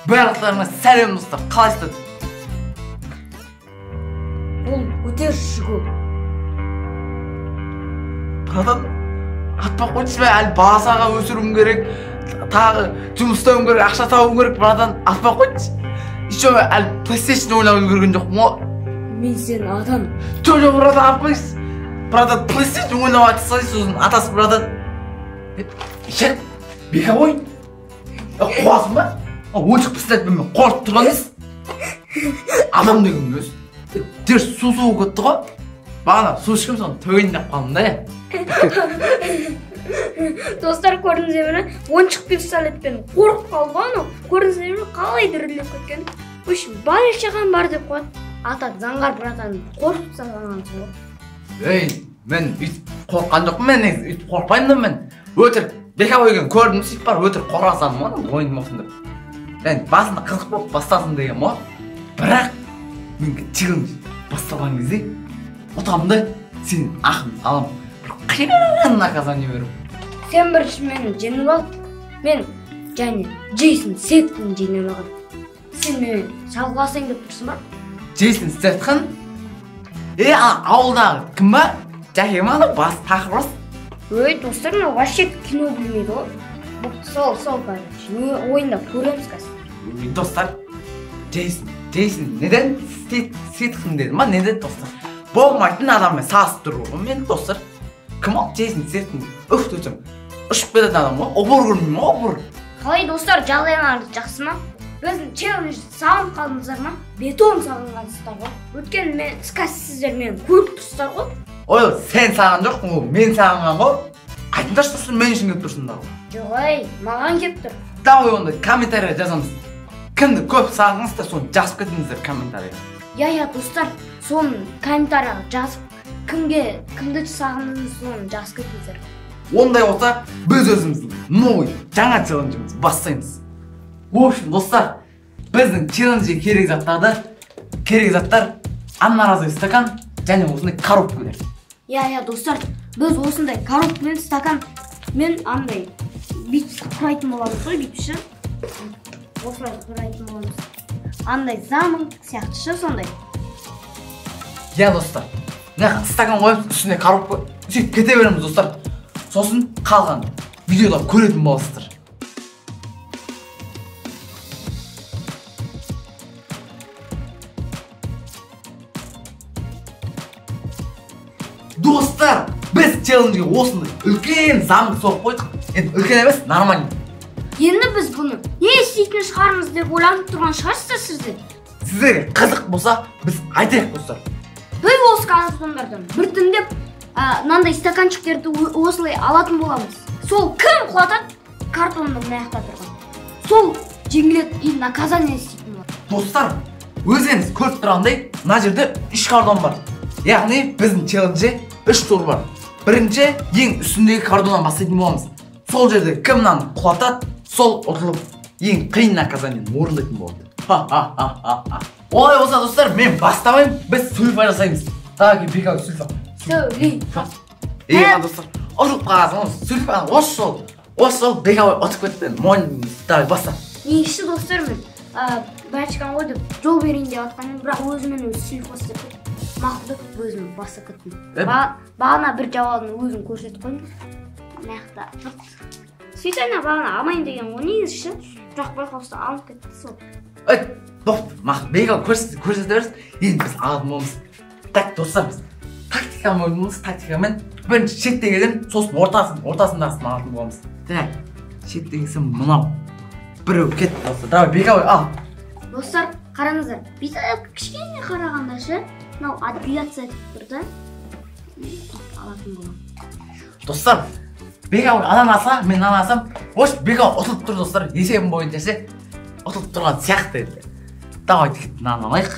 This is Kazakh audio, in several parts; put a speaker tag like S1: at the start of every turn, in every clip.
S1: Барлықтарыңа сәлем достар, қалайсыздар?
S2: Бұл өте шығу.
S1: Братан, атпақ қойшы бе, әлі басаға өсіруім керек, тағы жұмыстауым керек, ақша табуым керек, братан, атпақ қойшы. Еще әлі PlayStation ойнап үлгерген жоқ ма?
S2: Мен сен адам.
S1: Жоқ, братан, атпайсыз. Братан, PlayStation ойнап атсайсыз, сосын атасы, братан. Ишет, бека ойын. Қуасың ба? Ойыншық пістет бемен қорып тұрғаныз. Адам деген өз. Терс су көтті ғой. Бағана су ішкім соны төгейін деп қалдым да.
S2: Достар, көрдіңіздер ме? Ойыншық пистолетпен қорқып қалды ғой. Көрдіңіздер ме? Қалай діріліп кеткен. Өшін бар шаған бар деп қойды. Ата заңғар братан қорқып салғаннан соң.
S1: Ей, мен үйтіп қорққан жоқпын, мен үйтіп қорқпаймын да мен. Өтірік бека ойген көрдім сөйтіп бар өтірік қорғасам ма ойын болсын деп. Мен басында қызық болып бастасын деген ма. Бірақ мен челлендж басталған кезде ұтамын да сен ақын алам. Бір қиын наказание беру.
S2: Сен бірінші мені жеңіп ал. Мен және Джейсон Сеттін жеңіп алған. Сен мені жалғасың деп тұрсың ба?
S1: Джейсон Сеттін? Ауылдағы кім ба? Жәке ма? Бас тақыр бас?
S2: Ой, достар, мен вообще кино білмейді ғой. Сол короче. Ойында көреміз қазір.
S1: Достар, Джейсон неден Сеттін деді ма? Неден достар? Болмайтын адаммен сасып тұру ғой мен достар. Кім ол Джейсон Сеттін? Үф төтім. Ұшып кететін адам ғой. Обыр көрмеймін ма? Обыр.
S2: Қалай достар, жағдайларыңыз жақсы ма? Біздің челлендж сағынып қалдыңыздар ма? Бетон сағынғансыздар ғой. Өткен мен сіздер мені көріп тұрсыздар ғой.
S1: Ой, сен саған жоқпын ғой, мен сағынған ғой. Айтыңдаршы тұрсын, мен үшін келіп тұрсыңдар ғой.
S2: Жоқ, маған келіп тұр.
S1: Давай онда комментария жазамыз. Кімді көп сағыныңыздар, соны жазып кетіңіздер комментария.
S2: Я, достар, соны комментарияға жазып, кімді сағындыңыз, соны жазып кетіңіздер.
S1: Ондай болса, біз өзіміздің новый жаңа челленджіміз бастаймыз. В общем, достар, біздің челленджге керек заттар одноразовый стакан және осындай коробкалар.
S2: Я, достар, біз осындай коробкамен стакан мен андай бүйтіп құрайтын боламыз ғой, бүйтіп. Осылай құрайтын боламыз. Андай замын сияқты сондай.
S1: Я, достар, стакан қойып, үстіне коробка сөйтіп кете береміз, достар. Сосын қалған видеода көретін боласыздар. Достар, біз челленджге осындай үлкен замды соғып қойдық. Енді үлкен емес, нормально.
S2: Енді біз бұны не істейтін шығармыз деп ойланып тұрған шығарсыздар сіздер.
S1: Сіздерге қызық болса, біз айтайық, достар.
S2: Біз осы каналдардан біртіндеп мынандай стаканчиктерді осылай алатын боламыз. Сол кім құлатады? Картонның маяқта тұрған. Сол жеңіледі и наказание істейтін болады.
S1: Достар, өзіңіз көріп тұрғандай, мына жерде 3 картон бар. Яғни біздің челленджде 3 тур бар. Бірінші ең үстіндегі картоннан бастайтын боламыз. Сол жерде кім мынаны құлатады, сол ұтылып ең қиын наказаниені орындайтын болады. Олай болса, достар, мен бастамайын, біз сульфа жасаймыз. Давай, бека сульфа.
S2: Сульфа.
S1: Достар, ұтылып қаласың, сульфа осы жол бека ұтып кетті. Давай, баста.
S2: Негізі, достар, мен бәлшікан қойды жол берейін деп атқанмен, бірақ өзімен өзі сульфа істеп мақұлдып өзім баса кеттім. Бағана бір жауабын өзім көрсетіп қойдым. Маяқта тұрт. Сөйтсайна бағана алмайын деген ғой негізі, бірақ байқауста алып кетті сол.
S1: Мақұл, бека көрсете берсін, енді біз алатын болмыз. Так, достар, біз тактикамен бірінші шеттегеден сосын ортасындағысын алатын боламыз. Так, шеттегісі мынау. Біреу кетті, достар. Давай, бека ал.
S2: Достар, қараңыздар, бүйтіп кішкене қарағанда ше, мынау апелляция етіп тұрды. Алатын болам.
S1: Достар, бека ананаса, мен ананасам, ош бека ұтылып тұр, достар. Есебім бойынша ше, ұтылып тұрған сияқты еді. Давай, мынаны алайық.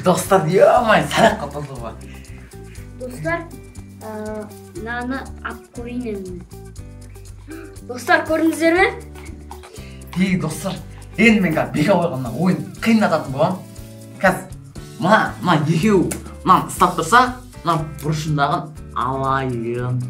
S1: Достар, емай, сәлақ қатылды ба.
S2: Достар, мынаны ап көрейін енді. Достар, көрдіңіздер ме?
S1: Достар, енді мен бека қойғаннан ойын қиындататын болам. Қазір, мына екеу мынаны ұстап тұрса, мына бұрышындағын алайын.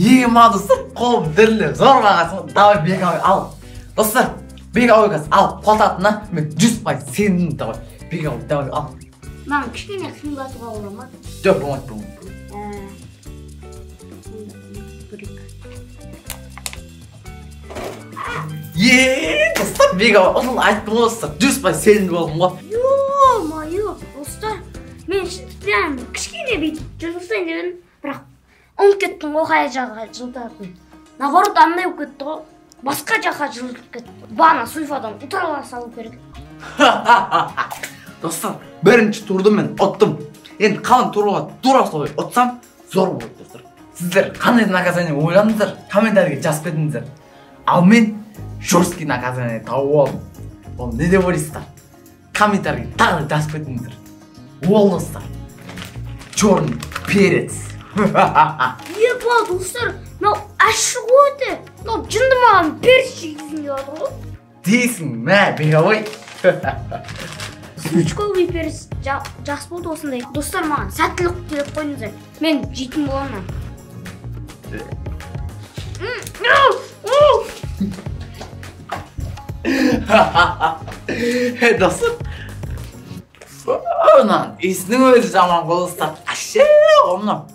S1: ема достар, қолым дірілі, зорға қасың, давай Беговой ал. Достар, Беговой қас, ал, қуататына, мен 100% сенімді давай. Беговой, давай ал.
S2: Маған кішкене қимылдатуға бола ма?
S1: Жоқ, болмайды. Достар, Беговой, ұтыл айттым ғой достар, 100% сенімді болдым ғой.
S2: Ё-моё, достар, мен прям кішкене бүйтіп жылыстайын дегенім, бірақ ұмытып кеттім ғой қай жаққа жылтатын. Наоборот, андай болып кетті ғой, басқа жаққа жылтып кетті. Бана суйфадан ұтырала салу керек.
S1: Достар, бірінші турды мен ұттым. Енді қалың турға тура солай ұтсам, зор болады достар. Сіздер қандай наказание ойландыңыздар, комментарийге жазып кетіңіздер. Ал мен жесткий наказание тауып алдым. Ол не деп ойлайсыздар? Комментарийге тағы жазып кетіңіздер. Ол достар, черный перец.
S2: Еба, достар, мынау ащы ғой. Мынау жынды маған перец жегізін деп жатыр ғой.
S1: Дейсің, мә, Беговой.
S2: Стручковый перец жақсы болды осындай. Достар, маған сәттілік тілеп қойыңыздар. Мен жейтін боламын.
S1: Достар, онан есінің өзі жаман қолыстар. Аще, онан.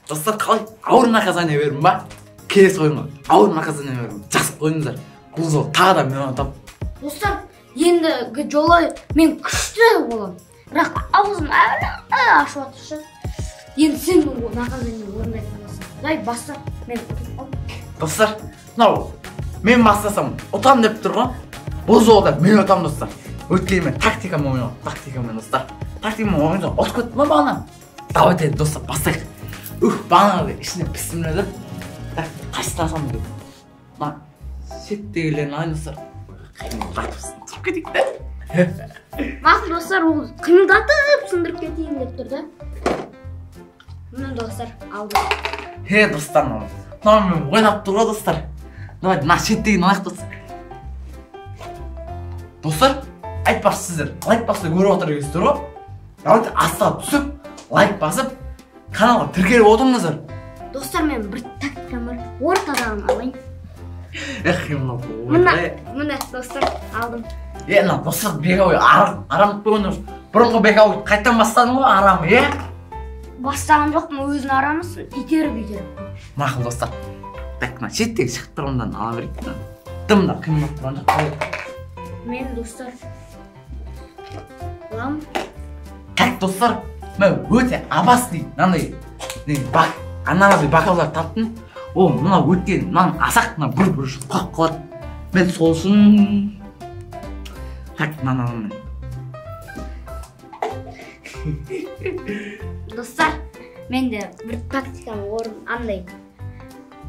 S1: Достар, қалай ауыр наказание берім ба? Келесі ойынға ауыр наказание берім. Жақсы қойыңыздар. Бұл жол тағы да мен ұнатам.
S2: Достар, ендігі жолы мен күшті болам. Бірақ аузым әлі ашып жатыршы. Енді сен наказание орындайтын боласың. Дай баста, мен ұтам.
S1: Достар, мынау мен бастасам ұтам деп тұр ғой. Бұл жолда мен ұтам достар. Өткені мен тактикамен ойнау, тактикамен достар. Тактикамен ойнау, ұтып кетті ма бағана? Давайте достар, бастайық. Бағанағыдай ішіне пісімледі. Так, қайсыласам деп. Мына шеттегілерін ай достар. Қимылдатып сындырып кетейік те.
S2: Мақұл достар, ол қимылдатып сындырып кетейін деп тұр да. Мына достар, алды.
S1: Достар, мынау мен ойнап тұр ғой достар. Давайте, мына шеттегін алайық достар. Достар, айтпақшы сіздер, лайк басып көріп отыр екенсіздер ғой. Давайте астаға түсіп, лайк басып, каналға тіркеліп отырыңыздар.
S2: Достар, мен бір тактикам бар, ортадан алайын. Мына достар, алдым.
S1: Мына достар, Беговой арамып қойыңдар. Бұрынғы Беговой қайттан бастадың ғой арамы,
S2: Бастаған жоқпын, өзін арамысын, итеріп.
S1: Мақұл достар. Так, мына шеттегі шығып тұрғандан ала берейік. Дымда қимылдап тұрған жоқ.
S2: Мен достар алам.
S1: Так достар, мен өте опасный мынандай анағыдай бокалдар таптым. Ол мына өткен мынаның асақ мына бір қойып қалады. Мен сол үшін так мынаны
S2: Достар, менде бір тактикам орын андай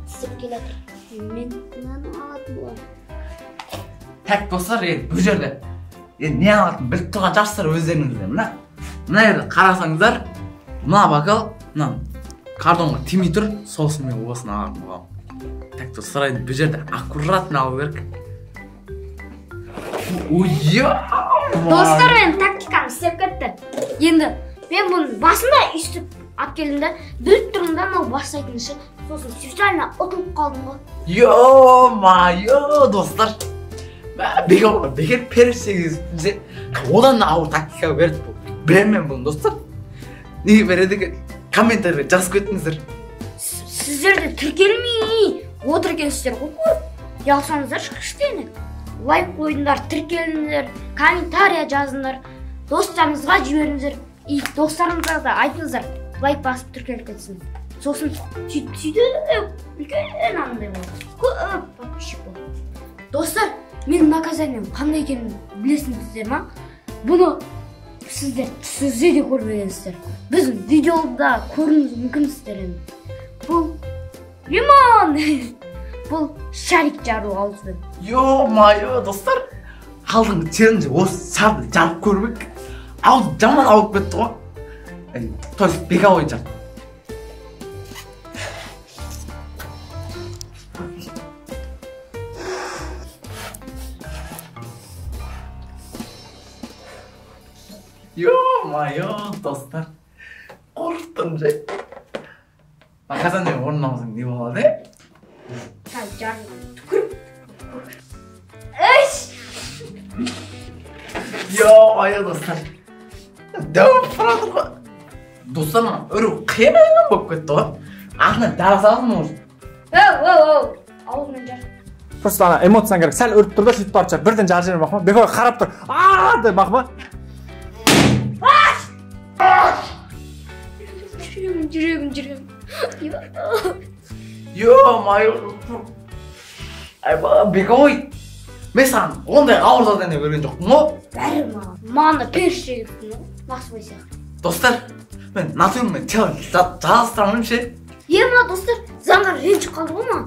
S2: істеп келатыр. Мен мынаны алатын боламын.
S1: Так достар, бұл жерде не алатын біліп тұрған жақсылар өздеріңізде. Мына жерде қарасаңыздар, мына бокал картонға тимей тұр, сосын мен осын алатын боламын. Так достар, бұл жерде аккуратно алу керек.
S2: Достар, мен тактикам істеп кетті. Енді мен бұны басында үстіп ап келдім да, біліп тұрмын да, мынау бастайтын іші, сосын специально ұтылып қалдым ғой.
S1: Ё-майо, достар. Беговой бекер перец жегізсе, одан да ауыр тактика берді бұл. Білемін бұны достар. Неге береді екен? Комментарийге жазып кетіңіздер.
S2: Сіздерді тіркелмей отыр екенсіздер ғой. Ұялсаңыздар кішкене. Лайк қойыңдар, тіркеліңдер, комментария жазыңдар, достарыңызға жіберіңіздер. И достарыңызға да айтыңыздар, лайк басып тіркеліп кетсін. Сосын сөйтіп үлкен андай болады. Көп подписчик болады. Достар, менің наказанием қандай екенін білесіңіздер ма? Бұны сіздер түсіңізде де көрмегенсіздер. Біздің видеода көруіңіз мүмкінсіздер енді. Бұл лимон! Бұл шарик жару ауызбен.
S1: Ё-майо, достар. Алдыңғы челленджі осы шарды жарып көрмек. Ауыз жаман ауып кетті ғой. То есть Беговой жарып. Ё-майо, достар. Қорықтым жай. Наказание орындамасаң не болады?
S2: жарым түкіріп. Эш!
S1: Yo, aya dostlar. Devam fırladı. Dostlar mı? Örü kıyamayan болып кетті ғой. Ағынан дара салдым может.
S2: Оу. Аузынан жар.
S3: Просто ана эмоцияң керек. Сәл үріп тұр да сөйтіп барып шығар. Бірден жарып жібермей бақма. Бекер қарап тұр. Деп бақма.
S2: Жүрегім.
S1: Yo, майор. Айба, бекой. Мен саған ондай ауыр задание берген жоқпын ғой.
S2: Бәрі маған да періште келіпсің ғой. Мақсыбай сияқты.
S1: Достар, мен натурмен жазыстырамын ше.
S2: Мына достар, заңғар ренжіп қалды ғой маған.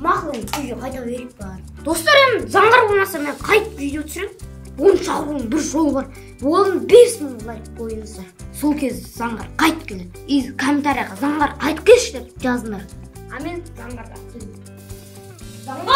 S2: Мақұл, үйге қайта берейік бар. Достар, енді заңғар болмаса мен қайтып видео түсірем. Оны шақырудың бір жолы бар. Оның 5000 лайк қойыңыздар. Сол кез заңғар қайтып келеді. И комментарияға заңғар қайтып келші деп жазыңдар. А мен заңғарға. Заңғар!